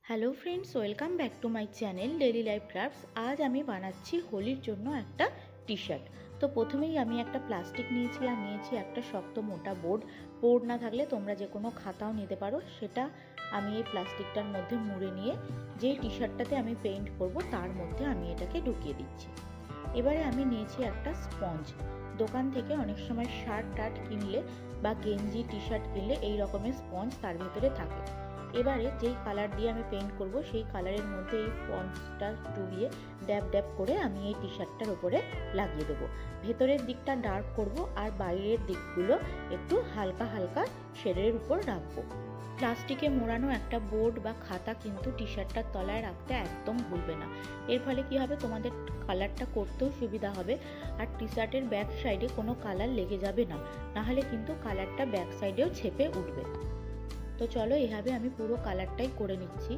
Hello friends, welcome back to my channel daily life crafts. आज आमी बानाচ্ছি होलिर জন্য একটা टी शार्ट। तो प्रथमेই আমি একটা প্লাস্টিক নিয়েছি আর নিয়েছি একটা শক্ত মোটা বোর্ড না থাকলে তোমরা যে কোনো খাতাও নিতে পারো। সেটা আমি এই প্লাস্টিকটার মধ্যে মুড়ে নিয়ে যে টি শার্টটাতে আমি পেইন্ট করব তার মধ্যে আমি এটাকে ঢুকিয়ে দিচ্ছি। এবারে আমি নিয়েছি একটা স্পঞ্জ। দোকান থেকে অনেক সময় শার্ট টার্ট কিনলে বা গেঞ্জি টি শার্ট কিনলে এই রকমের স্পঞ্জ তার ভিতরে থাকে। এবারে যেই কালার দিয়ে আমি পেইন্ট করব সেই কালারের মধ্যে এই স্পঞ্জটা ডুবিয়ে ড্যাব ড্যাব করে আমি এই টি শার্টটার উপরে লাগিয়ে দেবো। ভেতরের দিকটা ডার্ক করব আর বাইরের দিকগুলো একটু হালকা হালকা শেডের উপর রাখবো। প্লাস্টিকে মোড়ানো একটা বোর্ড বা খাতা কিন্তু টি শার্টটার তলায় রাখতে একদম ভুলবে না। এর ফলে কি হবে, তোমাদের কালারটা করতেও সুবিধা হবে আর টি শার্টের ব্যাক সাইডে কোনো কালার লেগে যাবে না, নাহলে কিন্তু কালারটা ব্যাক সাইডেও ছেপে উঠবে। তো চলো এভাবে আমি পুরো কালারটাই করে নিচ্ছি।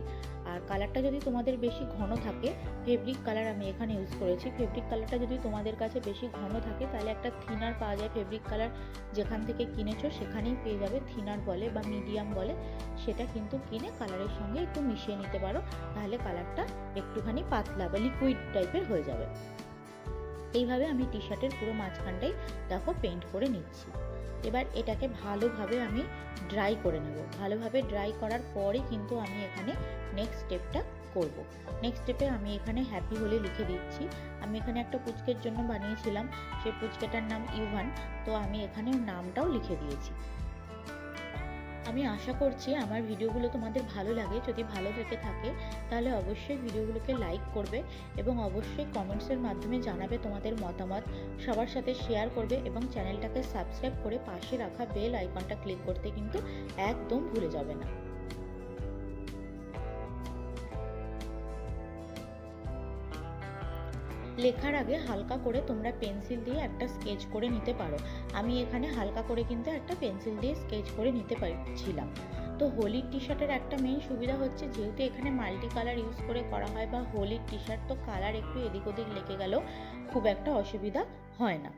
আর কালারটা যদি তোমাদের বেশি ঘন থাকে, ফেব্রিক কালার আমি এখানে ইউজ করেছি। ফেব্রিক কালারটা যদি তোমাদের কাছে বেশি ঘন থাকে তাহলে একটা থিনার পাওয়া যায়, ফেব্রিক কালার যেখান থেকে কিনেছো সেখানেই পেয়ে যাবে। থিনার বলে বা মিডিয়াম বলে, সেটা কিন্তু কিনে কালারের সঙ্গে একটু মিশিয়ে নিতে পারো, তাহলে কালারটা একটুখানি পাতলা বা লিকুইড টাইপের হয়ে যাবে। এইভাবে আমি টি শার্টের পুরো মাঝখানটাই দেখো পেইন্ট করে নিচ্ছি। এবার এটাকে ভালোভাবে আমি ড্রাই করে নেব। ভালোভাবে ড্রাই করার পরে কিন্তু আমি এখানে নেক্সট স্টেপটা করব। নেক্সট স্টেপে আমি এখানে হ্যাপি হোলি লিখে দিচ্ছি। আমি এখানে একটা পুচকের জন্য বানিয়েছিলাম, সেই পুচকেটার নাম ইভান, তো আমি এখানে নামটাও লিখে দিয়েছি। আমি আশা করছি আমার ভিডিওগুলো তোমাদের ভালো লাগে। যদি ভালো লেগে থাকে তাহলে অবশ্যই ভিডিওগুলোকে লাইক করবে এবং অবশ্যই কমেন্টসের মাধ্যমে জানাবে তোমাদের মতামত। সবার সাথে শেয়ার করবে এবং চ্যানেলটাকে সাবস্ক্রাইব করে পাশে রাখা বেল আইকনটা ক্লিক করতে কিন্তু একদম ভুলে যাবে না। লেখার আগে হালকা করে তোমরা পেন্সিল দিয়ে একটা স্কেচ করে নিতে পারো। আমি এখানে হালকা করে কিন্তু একটা পেন্সিল দিয়ে স্কেচ করে নিতে পারছিলাম। তো হোলির টি শার্টের একটা মেইন সুবিধা হচ্ছে, যেহেতু এখানে মাল্টি কালার ইউজ করে করা হয় বা হোলির টি শার্ট, তো কালার একটু এদিক ওদিক লেগে গেলেও খুব একটা অসুবিধা হয় না।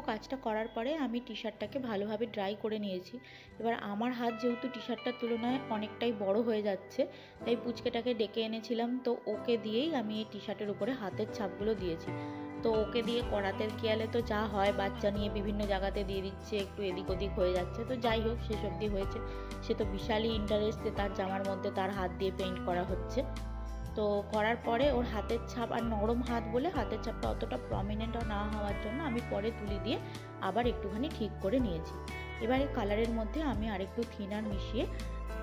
কাজটা করার পরে আমি টি শার্টটাকে ভালোভাবে ড্রাই করে নিয়েছি। এবার আমার হাত যেহেতু টি শার্টটার তুলনায় অনেকটাই বড় হয়ে যাচ্ছে, তাই পুচকেটাকে ডেকে এনেছিলাম, তো ওকে দিয়েই আমি এই টি শার্টের উপরে হাতের ছাপগুলো দিয়েছি। তো ওকে দিয়ে করাতে গেলে তো যা হয়, বাচ্চা নিয়ে বিভিন্ন জায়গাতে দিয়ে দিচ্ছে, একটু এদিক ওদিক হয়ে যাচ্ছে। তো যাই হোক, শেষ অবধি হয়েছে। সে তো বিশালই ইন্টারেস্টে তার জামার মধ্যে তার হাত দিয়ে পেইন্ট করা হচ্ছে। তো করার পরে ওর হাতের ছাপ, আর নরম হাত বলে হাতের ছাপটা অতটা প্রমিনেন্ট না হওয়ার জন্য আমি পরে তুলি দিয়ে আবার একটুখানি ঠিক করে নিয়েছি। এবারে কালারের মধ্যে আমি আরেকটু থিনার মিশিয়ে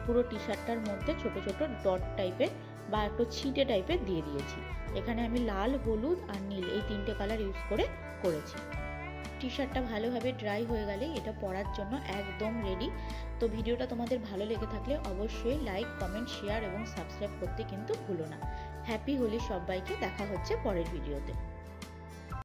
পুরো টি শার্টটার মধ্যে ছোট ছোট ডট টাইপের বা একটু ছিটে টাইপের দিয়ে দিয়েছি। এখানে আমি লাল, হলুদ আর নীল এই তিনটে কালার ইউজ করে করেছি। টি শার্টটা ভালোভাবে ড্রাই হয়ে গেলে এটা পরার জন্য একদম রেডি। তো ভিডিওটা তোমাদের ভালো লেগে থাকলে অবশ্যই লাইক, কমেন্ট, শেয়ার এবং সাবস্ক্রাইব করতে কিন্তু ভুলো না। হ্যাপি হোলি সবাইকে। দেখা হচ্ছে পরের ভিডিওতে।